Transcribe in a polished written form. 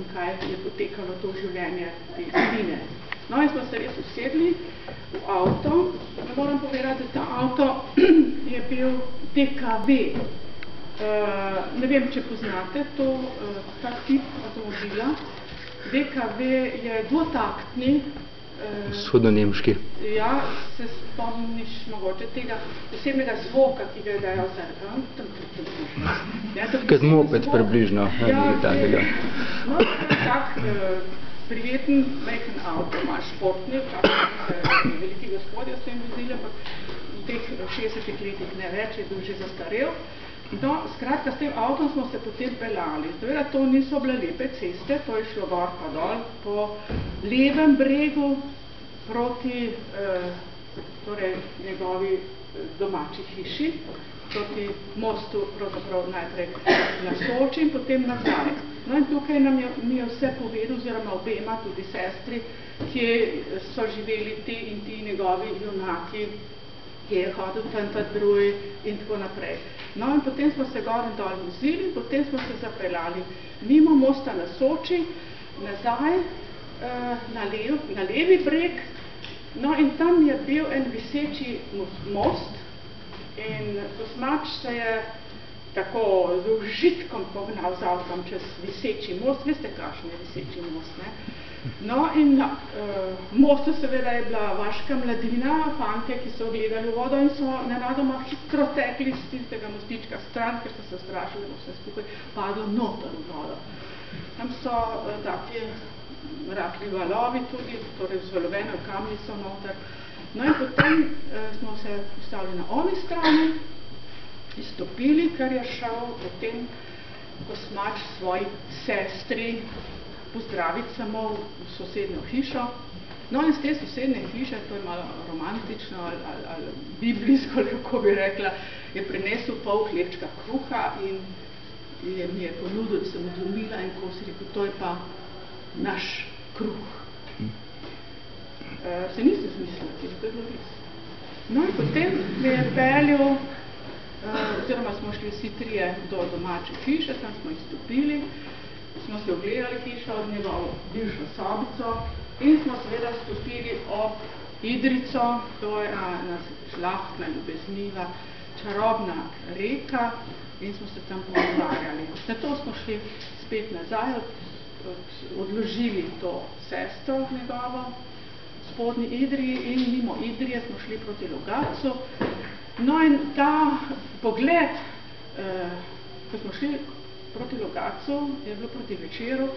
in kaj je potekalo to življenje te Tine. No in smo se res usedli v avto. Moram povedati, da ta avto je bil DKV. Ne vem, če poznate ta tip avtomobila. DKV je dvotaktni. Vzhodno-nemški. Ja, se spomniš mogoče tega posebnega zvoka, ki ga je dajal Kot moped približno. Ja, no, tak prijeten, majhen avto, ima športni, veliki gospodje s tem vozili, ampak v teh 60 letih ne več, je bil že zastarel. No, skratka, s tem avtom smo se potem pelali. Zdaj, to niso bile lepe ceste, to je šlo gor pa dol po levem bregu proti torej njegovi domači hiši, proti mostu, pravzaprav najprej na Soči in potem nazaj. No in tukaj mi je vse povedal, oziroma obema, tudi sestri, kje so živeli ti in ti njegovi junaki, kje je hodil ta drugi in tako naprej. No in potem smo se gor in dol vozili, potem smo se zapeljali mimo mosta na Soči, nazaj na levi breg, no in tam je bil en viseči most in Kosmač se je tako z užitkom pognal z avtom čez viseči most. Veste, kakšen je viseči most, ne? No in na mostu seveda je bila vaška mladina, fantje, ki so gledali v vodo in so nenadoma hitro tekli z tistega mostička stran, ker so se strašili, da bo vse skupaj padlo noter v vodo. Tam so taki rahli valovi tudi, torej vzvalovene kamni so noter. No in potem smo se postavili na oni strani, izstopili, ker je šel potem Kosmač svoji sestri pozdraviti samo v sosednjo hišo. No in z te sosednje hiše, to je malo romantično ali biblijsko, kako bi rekla, je prinesel pol hlebčka kruha in mi je ponudil, da sem odlomila in ko si rekel, to je pa naš kruh. Se nisem zmislila, ker to je bilo res. No in potem me je peljal, oziroma smo šli vsi trije do domače hiše, tam smo izstopili, smo se ogledali hišo od njegovo bivšo sobico in smo seveda stopili ob Idrico, to je ena žlahtna, ljubezniva, čarobna reka in smo se tam pogovarjali. Nato smo šli spet nazaj, odložili to sestro njegovo, spodnji Idriji in mimo Idrije smo šli proti Logatcu. No in ta pogled, ko smo šli proti Logatcu, je bilo proti večeru,